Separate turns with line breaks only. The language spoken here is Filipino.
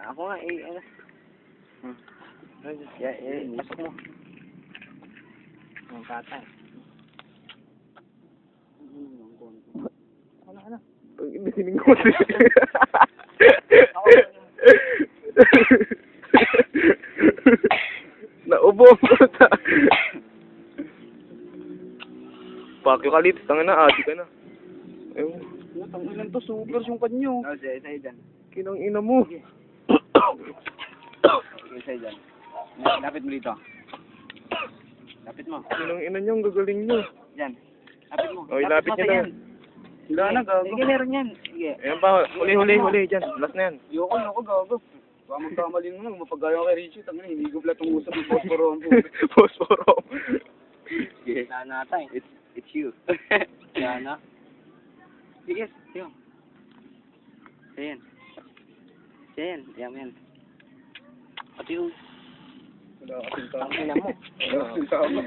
Ako nga, ano? Pasok mo. Ang tatay. Ano?
Hindi siningkot. Naubo ang puta. Pakyo ka litis, tanga na, adi ka na. Ayun.
Tangilan to, super yung kanyo. Sa'yo dyan.
Kinang ina mo.
Sa'yo dyan. Lapit mo dito. Lapit mo.
Kinang ina niyo, ang gagaling niyo.
Dyan. Lapit mo.
Oy, lapit niyo na.
Wala na, gago. Sige, meron yan. Sige.
Ayan pa, huli dyan. Last na yan.
Yoko, gago. Baka magkamali mo na, mapagaya kay Richie. Tangin, hindi ko pala itong usap ng Posporom.
Posporom.
Sige. Nanatay. It's you. Yana. Sige, yun. Ayan. Yan. Pati yung...
Wala kasing tama.
Tangina mo.
Wala kasing tama.